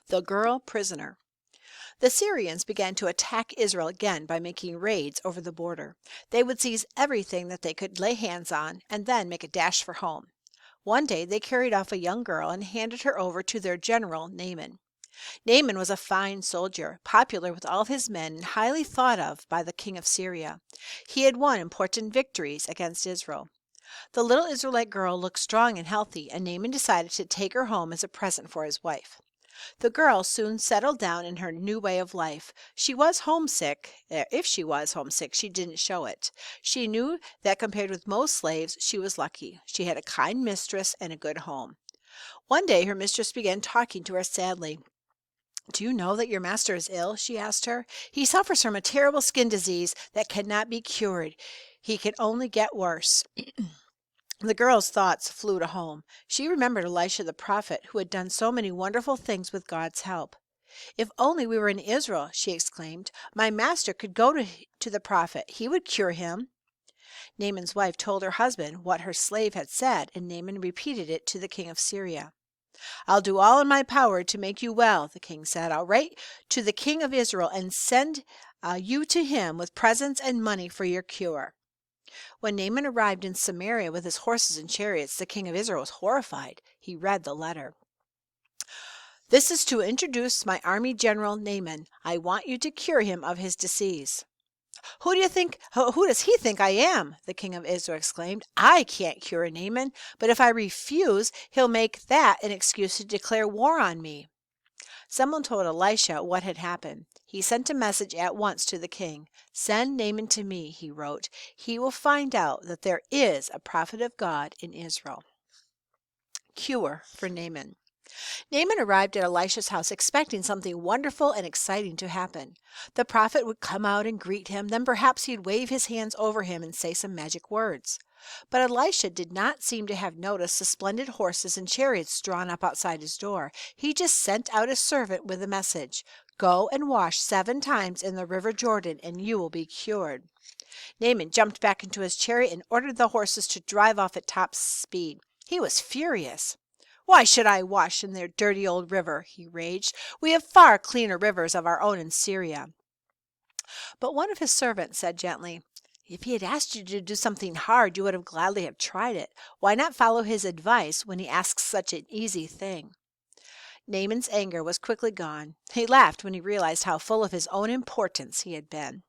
The girl prisoner. The Syrians began to attack Israel again by making raids over the border. They would seize everything that they could lay hands on and then make a dash for home. One day they carried off a young girl and handed her over to their general, Naaman. Naaman was a fine soldier, popular with all his men and highly thought of by the king of Syria. He had won important victories against Israel. The little Israelite girl looked strong and healthy, and Naaman decided to take her home as a present for his wife. The girl soon settled down in her new way of life. She was homesick. If she was homesick, she didn't show it. She knew that compared with most slaves, she was lucky. She had a kind mistress and a good home. One day her mistress began talking to her sadly. "Do you know that your master is ill?" she asked her. "He suffers from a terrible skin disease that cannot be cured. He can only get worse." The girl's thoughts flew to home. She remembered Elisha the prophet, who had done so many wonderful things with God's help. "If only we were in Israel," she exclaimed. "My master could go to the prophet. He would cure him." Naaman's wife told her husband what her slave had said, and Naaman repeated it to the king of Syria. "I'll do all in my power to make you well," the king said. "I'll write to the king of Israel and send you to him with presents and money for your cure." When Naaman arrived in Samaria with his horses and chariots, the king of Israel was horrified. He read the letter. "This is to introduce my army general Naaman. I want you to cure him of his disease." Who does he think I am?" the king of Israel exclaimed. "I can't cure Naaman, but if I refuse, he'll make that an excuse to declare war on me." Someone told Elisha what had happened. He sent a message at once to the king. "Send Naaman to me," he wrote. "He will find out that there is a prophet of God in Israel." Cure for Naaman. Naaman arrived at Elisha's house expecting something wonderful and exciting to happen. The prophet would come out and greet him, then perhaps he'd wave his hands over him and say some magic words. But Elisha did not seem to have noticed the splendid horses and chariots drawn up outside his door. He just sent out a servant with a message: "Go and wash 7 times in the river Jordan, and you will be cured." Naaman jumped back into his chariot and ordered the horses to drive off at top speed. He was furious. "Why should I wash in their dirty old river?" he raged. "We have far cleaner rivers of our own in Syria." But one of his servants said gently, "If he had asked you to do something hard, you would have gladly have tried it. Why not follow his advice when he asks such an easy thing?" Naaman's anger was quickly gone. He laughed when he realized how full of his own importance he had been.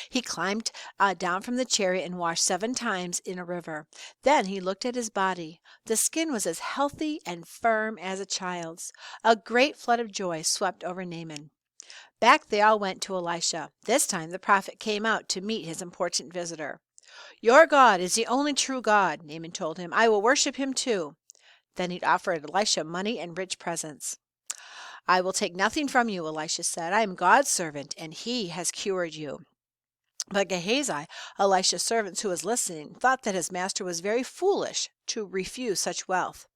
He climbed down from the chariot and washed 7 times in a river. Then he looked at his body. The skin was as healthy and firm as a child's. A great flood of joy swept over Naaman. Back they all went to Elisha. This time the prophet came out to meet his important visitor. "Your God is the only true God," Naaman told him. "I will worship him too." Then he offered Elisha money and rich presents. "I will take nothing from you," Elisha said. "I am God's servant, and he has cured you." But Gehazi, Elisha's servant who was listening, thought that his master was very foolish to refuse such wealth.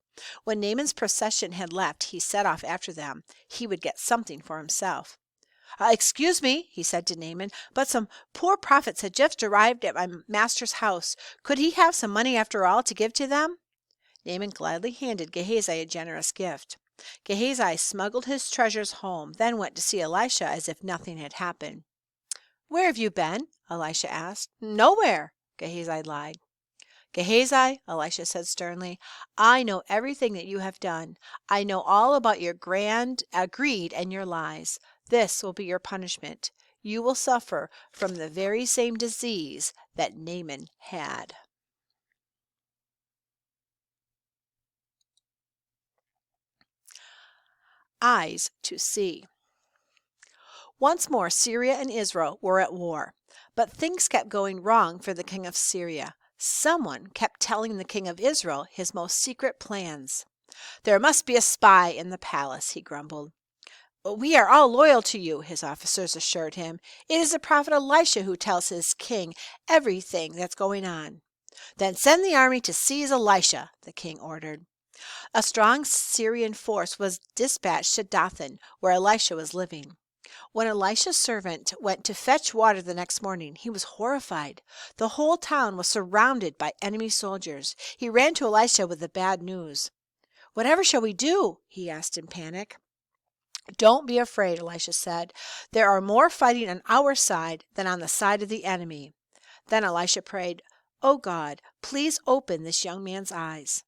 When Naaman's procession had left, he set off after them. He would get something for himself. "Excuse me," he said to Naaman, "but some poor prophets had just arrived at my master's house. Could he have some money after all to give to them?" Naaman gladly handed Gehazi a generous gift. Gehazi smuggled his treasures home, then went to see Elisha as if nothing had happened. "Where have you been?" Elisha asked. "Nowhere," Gehazi lied. "Gehazi," Elisha said sternly, "I know everything that you have done. I know all about your greed and your lies. This will be your punishment. You will suffer from the very same disease that Naaman had." Eyes to see. Once more Syria and Israel were at war, but things kept going wrong for the king of Syria. Someone kept telling the king of Israel his most secret plans. "There must be a spy in the palace," he grumbled. "We are all loyal to you," his officers assured him. "It is the prophet Elisha who tells his king everything that's going on." "Then send the army to seize Elisha," the king ordered. A strong Syrian force was dispatched to Dothan, where Elisha was living. When Elisha's servant went to fetch water the next morning, he was horrified. The whole town was surrounded by enemy soldiers. He ran to Elisha with the bad news. "Whatever shall we do?" he asked in panic. "Don't be afraid," Elisha said. "There are more fighting on our side than on the side of the enemy." Then Elisha prayed, "Oh God, please open this young man's eyes."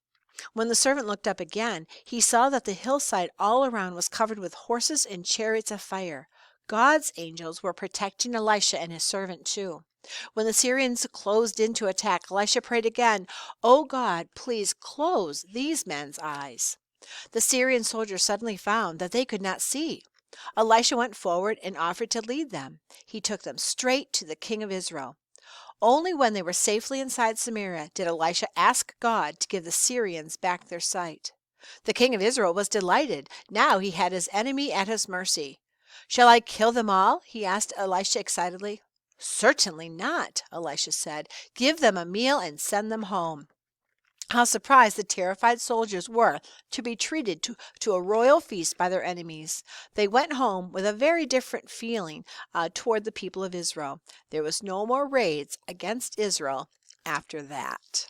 When the servant looked up again, he saw that the hillside all around was covered with horses and chariots of fire. God's angels were protecting Elisha and his servant too. When the Syrians closed in to attack, Elisha prayed again, "Oh God, please close these men's eyes." The Syrian soldiers suddenly found that they could not see. Elisha went forward and offered to lead them. He took them straight to the king of Israel. Only when they were safely inside Samaria did Elisha ask God to give the Syrians back their sight. The king of Israel was delighted. Now he had his enemy at his mercy. "Shall I kill them all?" he asked Elisha excitedly. "Certainly not," Elisha said. "Give them a meal and send them home." How surprised the terrified soldiers were to be treated to a royal feast by their enemies. They went home with a very different feeling toward the people of Israel. There was no more raids against Israel after that.